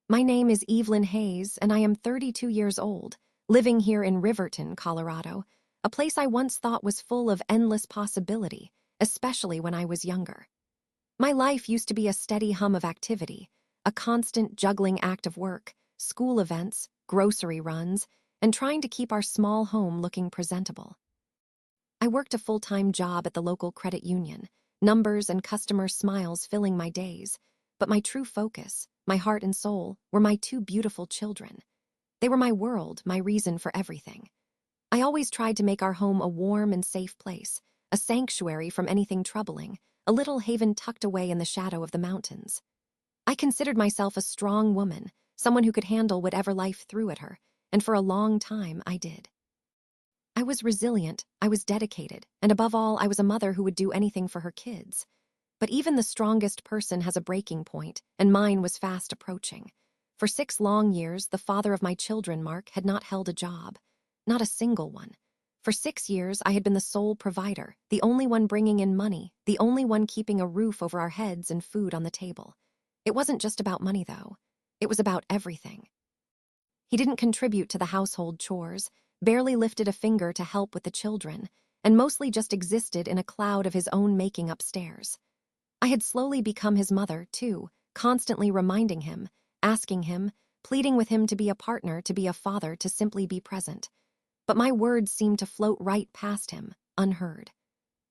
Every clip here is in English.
My name is Evelyn Hayes, and I am 32 years old, living here in Riverton, Colorado, a place I once thought was full of endless possibility, especially when I was younger. My life used to be a steady hum of activity, a constant juggling act of work, school events, grocery runs, and trying to keep our small home looking presentable. I worked a full-time job at the local credit union, numbers and customer smiles filling my days, but my true focus, my heart and soul, were my two beautiful children. They were my world, my reason for everything. I always tried to make our home a warm and safe place, a sanctuary from anything troubling, a little haven tucked away in the shadow of the mountains. I considered myself a strong woman, someone who could handle whatever life threw at her, and for a long time I did. I was resilient, I was dedicated, and above all, I was a mother who would do anything for her kids. But even the strongest person has a breaking point, and mine was fast approaching. For 6 long years, the father of my children, Mark, had not held a job. Not a single one. For 6 years, I had been the sole provider, the only one bringing in money, the only one keeping a roof over our heads and food on the table. It wasn't just about money, though. It was about everything. He didn't contribute to the household chores, barely lifted a finger to help with the children, and mostly just existed in a cloud of his own making upstairs. I had slowly become his mother, too, constantly reminding him, asking him, pleading with him to be a partner, to be a father, to simply be present. But my words seemed to float right past him, unheard.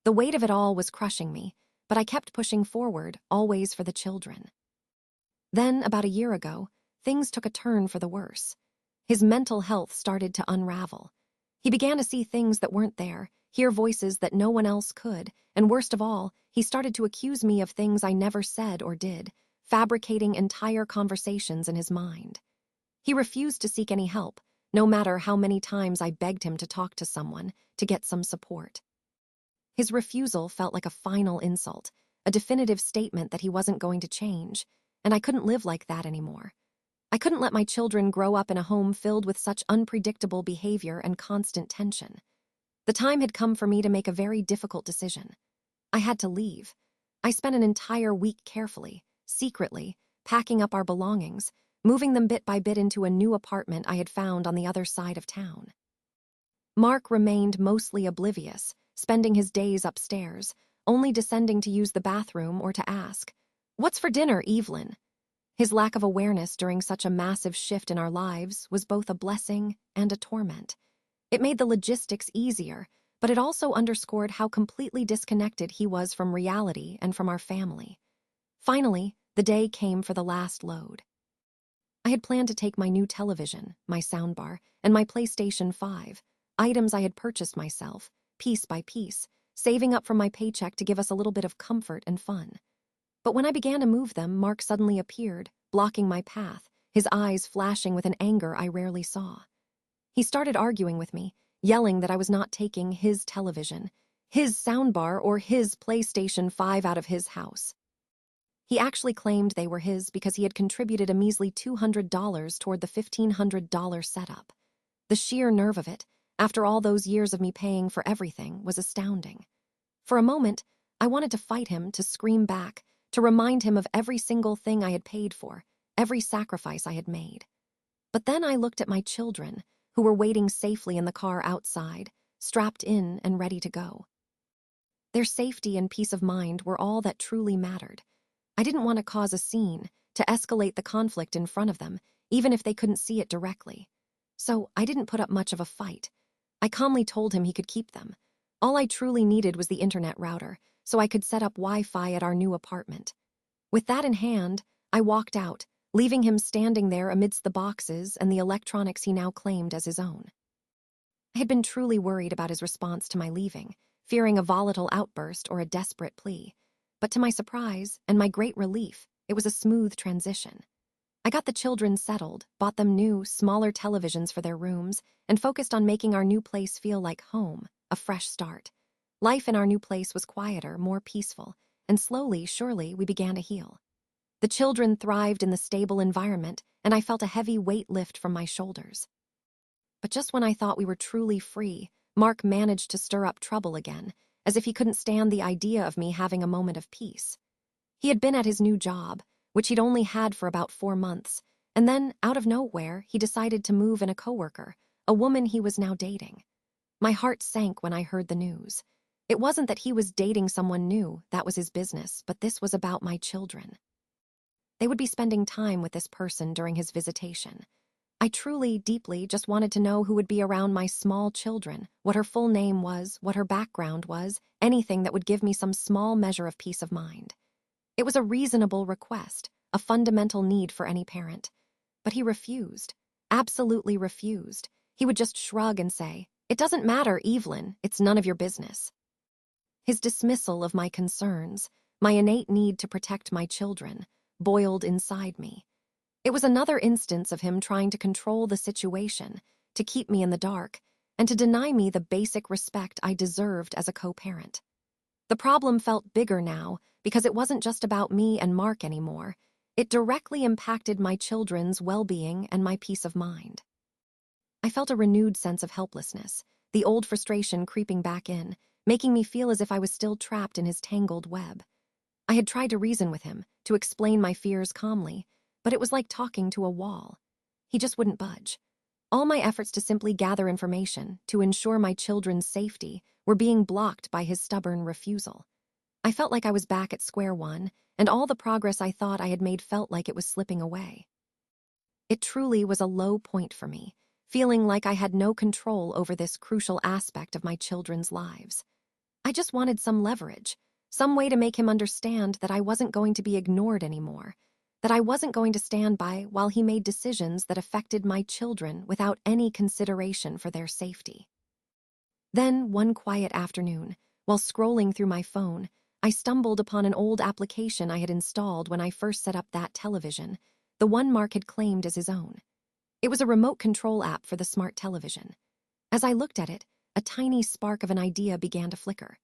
The weight of it all was crushing me, but I kept pushing forward, always for the children. Then, about a year ago, things took a turn for the worse. His mental health started to unravel. He began to see things that weren't there, hear voices that no one else could, and worst of all, he started to accuse me of things I never said or did, fabricating entire conversations in his mind. He refused to seek any help, no matter how many times I begged him to talk to someone, to get some support. His refusal felt like a final insult, a definitive statement that he wasn't going to change, and I couldn't live like that anymore. I couldn't let my children grow up in a home filled with such unpredictable behavior and constant tension. The time had come for me to make a very difficult decision. I had to leave. I spent an entire week carefully, secretly, packing up our belongings, moving them bit by bit into a new apartment I had found on the other side of town. Mark remained mostly oblivious, spending his days upstairs, only descending to use the bathroom or to ask, "What's for dinner, Evelyn?" His lack of awareness during such a massive shift in our lives was both a blessing and a torment. It made the logistics easier, but it also underscored how completely disconnected he was from reality and from our family. Finally, the day came for the last load. I had planned to take my new television, my soundbar, and my PlayStation 5, items I had purchased myself, piece by piece, saving up from my paycheck to give us a little bit of comfort and fun. But when I began to move them, Mark suddenly appeared, blocking my path, his eyes flashing with an anger I rarely saw. He started arguing with me, yelling that I was not taking his television, his soundbar, or his PlayStation 5 out of his house. He actually claimed they were his because he had contributed a measly $200 toward the $1,500 setup. The sheer nerve of it, after all those years of me paying for everything, was astounding. For a moment, I wanted to fight him, to scream back, to remind him of every single thing I had paid for, every sacrifice I had made. But then I looked at my children, who were waiting safely in the car outside, strapped in and ready to go. Their safety and peace of mind were all that truly mattered. I didn't want to cause a scene, to escalate the conflict in front of them, even if they couldn't see it directly. So I didn't put up much of a fight. I calmly told him he could keep them. All I truly needed was the internet router, so I could set up Wi-Fi at our new apartment. With that in hand, I walked out, leaving him standing there amidst the boxes and the electronics he now claimed as his own. I had been truly worried about his response to my leaving, fearing a volatile outburst or a desperate plea. But to my surprise and my great relief, it was a smooth transition. I got the children settled, bought them new, smaller televisions for their rooms, and focused on making our new place feel like home, a fresh start. Life in our new place was quieter, more peaceful, and slowly, surely, we began to heal. The children thrived in the stable environment, and I felt a heavy weight lift from my shoulders. But just when I thought we were truly free, Mark managed to stir up trouble again, as if he couldn't stand the idea of me having a moment of peace. He had been at his new job, which he'd only had for about 4 months, And then, out of nowhere, he decided to move in a coworker, a woman he was now dating. My heart sank when I heard the news. It wasn't that he was dating someone new, that was his business, but this was about my children. They would be spending time with this person during his visitation. I truly, deeply just wanted to know who would be around my small children, what her full name was, what her background was, anything that would give me some small measure of peace of mind. It was a reasonable request, a fundamental need for any parent. But he refused, absolutely refused. He would just shrug and say, "It doesn't matter, Evelyn, it's none of your business." His dismissal of my concerns, my innate need to protect my children, boiled inside me. It was another instance of him trying to control the situation, to keep me in the dark, and to deny me the basic respect I deserved as a co-parent. The problem felt bigger now because it wasn't just about me and Mark anymore. It directly impacted my children's well-being and my peace of mind. I felt a renewed sense of helplessness, the old frustration creeping back in, making me feel as if I was still trapped in his tangled web. I had tried to reason with him, to explain my fears calmly, but it was like talking to a wall. He just wouldn't budge. All my efforts to simply gather information, to ensure my children's safety, were being blocked by his stubborn refusal. I felt like I was back at square one, and all the progress I thought I had made felt like it was slipping away. It truly was a low point for me, feeling like I had no control over this crucial aspect of my children's lives. I just wanted some leverage, some way to make him understand that I wasn't going to be ignored anymore, that I wasn't going to stand by while he made decisions that affected my children without any consideration for their safety. Then, one quiet afternoon, while scrolling through my phone, I stumbled upon an old application I had installed when I first set up that television, the one Mark had claimed as his own. It was a remote control app for the smart television. As I looked at it, a tiny spark of an idea began to flicker.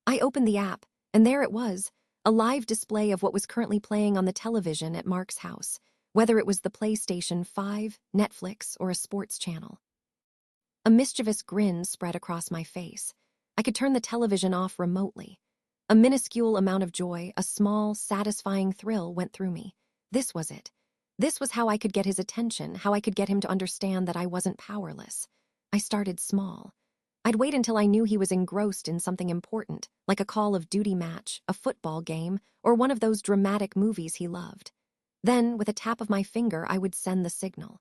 I opened the app, and there it was, a live display of what was currently playing on the television at Mark's house, whether it was the PlayStation 5, Netflix, or a sports channel. A mischievous grin spread across my face. I could turn the television off remotely. A minuscule amount of joy, a small, satisfying thrill went through me. This was it. This was how I could get his attention, how I could get him to understand that I wasn't powerless. I started small. I'd wait until I knew he was engrossed in something important, like a Call of Duty match, a football game, or one of those dramatic movies he loved. Then, with a tap of my finger, I would send the signal.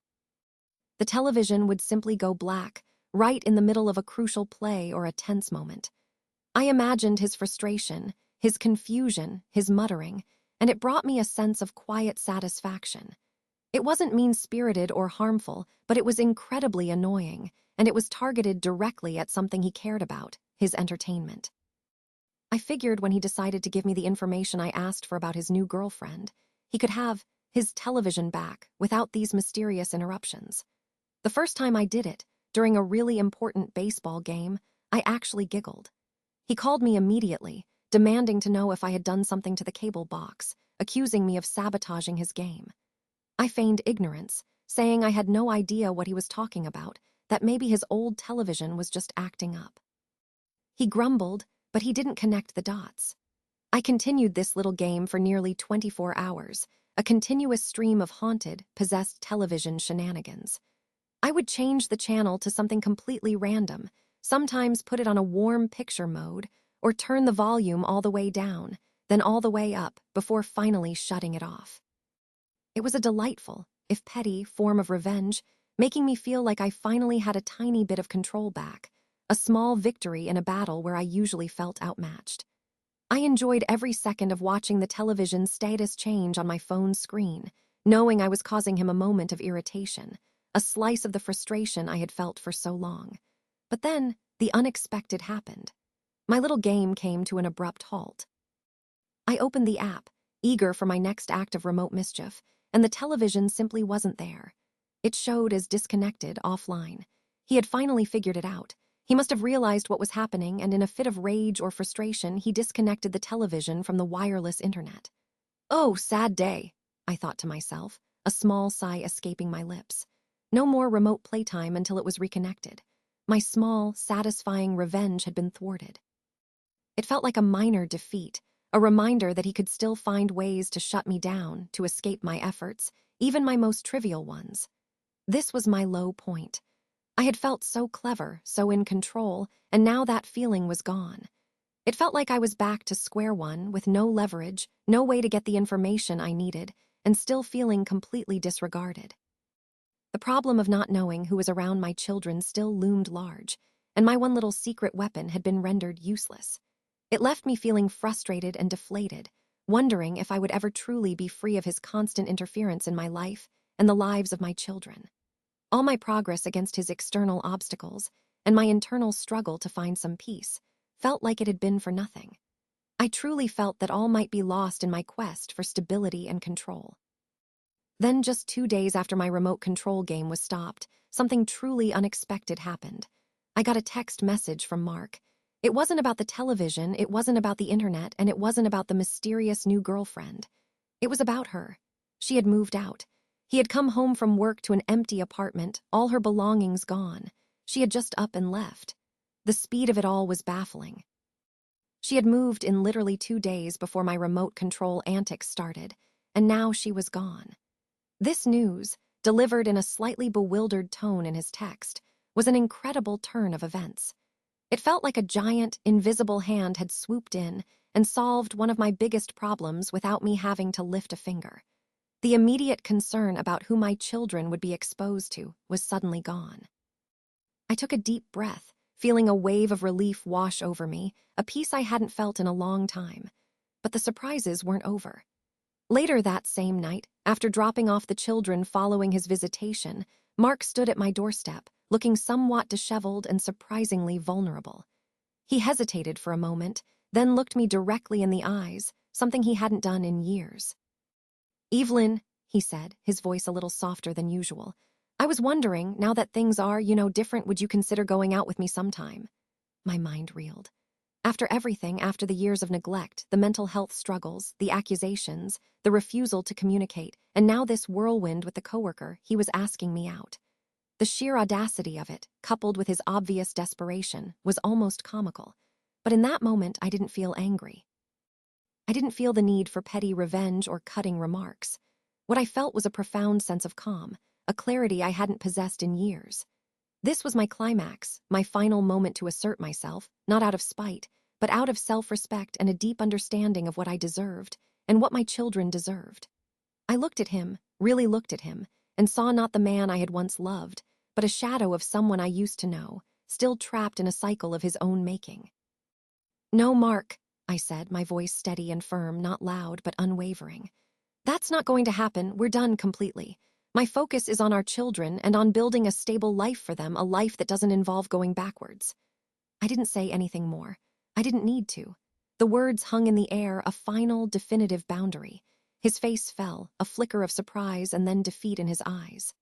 The television would simply go black, right in the middle of a crucial play or a tense moment. I imagined his frustration, his confusion, his muttering, and it brought me a sense of quiet satisfaction. It wasn't mean-spirited or harmful, but it was incredibly annoying, and it was targeted directly at something he cared about, his entertainment. I figured when he decided to give me the information I asked for about his new girlfriend, he could have his television back without these mysterious interruptions. The first time I did it, during a really important baseball game, I actually giggled. He called me immediately, demanding to know if I had done something to the cable box, accusing me of sabotaging his game. I feigned ignorance, saying I had no idea what he was talking about, that maybe his old television was just acting up. He grumbled, but he didn't connect the dots. I continued this little game for nearly 24 hours, a continuous stream of haunted, possessed television shenanigans. I would change the channel to something completely random, sometimes put it on a warm picture mode, or turn the volume all the way down, then all the way up, before finally shutting it off. It was a delightful, if petty, form of revenge, making me feel like I finally had a tiny bit of control back, a small victory in a battle where I usually felt outmatched. I enjoyed every second of watching the television's status change on my phone's screen, knowing I was causing him a moment of irritation, a slice of the frustration I had felt for so long. But then, the unexpected happened. My little game came to an abrupt halt. I opened the app, eager for my next act of remote mischief, and the television simply wasn't there. It showed as disconnected, offline. He had finally figured it out. He must have realized what was happening, and in a fit of rage or frustration, he disconnected the television from the wireless internet. Oh, sad day, I thought to myself, a small sigh escaping my lips. No more remote playtime until it was reconnected. My small, satisfying revenge had been thwarted. It felt like a minor defeat, a reminder that he could still find ways to shut me down, to escape my efforts, even my most trivial ones. This was my low point. I had felt so clever, so in control, and now that feeling was gone. It felt like I was back to square one with no leverage, no way to get the information I needed, and still feeling completely disregarded. The problem of not knowing who was around my children still loomed large, and my one little secret weapon had been rendered useless. It left me feeling frustrated and deflated, wondering if I would ever truly be free of his constant interference in my life and the lives of my children. All my progress against his external obstacles and my internal struggle to find some peace felt like it had been for nothing. I truly felt that all might be lost in my quest for stability and control. Then, just 2 days after my remote control game was stopped, something truly unexpected happened. I got a text message from Mark. It wasn't about the television, it wasn't about the internet, and it wasn't about the mysterious new girlfriend. It was about her. She had moved out. He had come home from work to an empty apartment, all her belongings gone. She had just up and left. The speed of it all was baffling. She had moved in literally 2 days before my remote control antics started, and now she was gone. This news, delivered in a slightly bewildered tone in his text, was an incredible turn of events. It felt like a giant, invisible hand had swooped in and solved one of my biggest problems without me having to lift a finger. The immediate concern about who my children would be exposed to was suddenly gone. I took a deep breath, feeling a wave of relief wash over me, a peace I hadn't felt in a long time. But the surprises weren't over. Later that same night, after dropping off the children following his visitation, Mark stood at my doorstep, looking somewhat disheveled and surprisingly vulnerable. He hesitated for a moment, then looked me directly in the eyes, something he hadn't done in years. "Evelyn," he said, his voice a little softer than usual, "I was wondering, now that things are, different, would you consider going out with me sometime?" My mind reeled. After everything, after the years of neglect, the mental health struggles, the accusations, the refusal to communicate, and now this whirlwind with the coworker, he was asking me out. The sheer audacity of it, coupled with his obvious desperation, was almost comical. But in that moment, I didn't feel angry. I didn't feel the need for petty revenge or cutting remarks. What I felt was a profound sense of calm, a clarity I hadn't possessed in years. This was my climax, my final moment to assert myself, not out of spite, but out of self-respect and a deep understanding of what I deserved and what my children deserved. I looked at him, really looked at him, and saw not the man I had once loved, but a shadow of someone I used to know, still trapped in a cycle of his own making. "No, Mark," I said, my voice steady and firm, not loud but unwavering. "That's not going to happen. We're done completely. My focus is on our children and on building a stable life for them, a life that doesn't involve going backwards." I didn't say anything more. I didn't need to. The words hung in the air, a final, definitive boundary. His face fell, a flicker of surprise and then defeat in his eyes.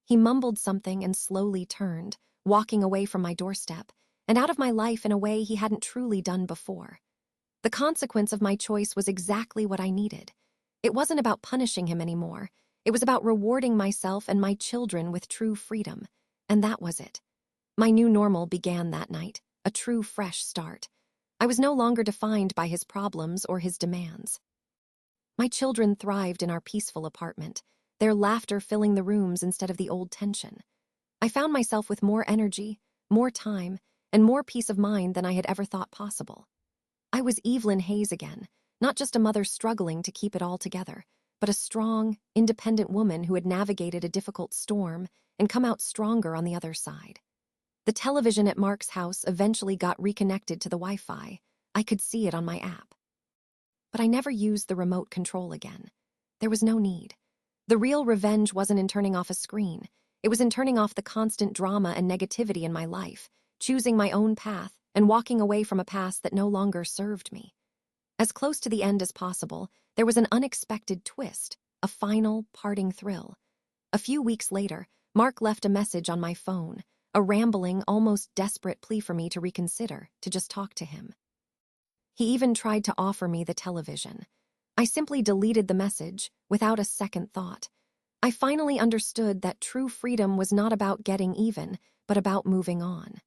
He mumbled something and slowly turned, walking away from my doorstep, and out of my life in a way he hadn't truly done before. The consequence of my choice was exactly what I needed. It wasn't about punishing him anymore. It was about rewarding myself and my children with true freedom, and that was it. My new normal began that night, a true fresh start. I was no longer defined by his problems or his demands. My children thrived in our peaceful apartment, their laughter filling the rooms instead of the old tension. I found myself with more energy, more time, and more peace of mind than I had ever thought possible. I was Evelyn Hayes again, not just a mother struggling to keep it all together, but a strong, independent woman who had navigated a difficult storm and come out stronger on the other side. The television at Mark's house eventually got reconnected to the Wi-Fi. I could see it on my app. But I never used the remote control again. There was no need. The real revenge wasn't in turning off a screen. It was in turning off the constant drama and negativity in my life, choosing my own path, and walking away from a past that no longer served me. As close to the end as possible, there was an unexpected twist, a final, parting thrill. A few weeks later, Mark left a message on my phone, a rambling, almost desperate plea for me to reconsider, to just talk to him. He even tried to offer me the television. I simply deleted the message, without a second thought. I finally understood that true freedom was not about getting even, but about moving on.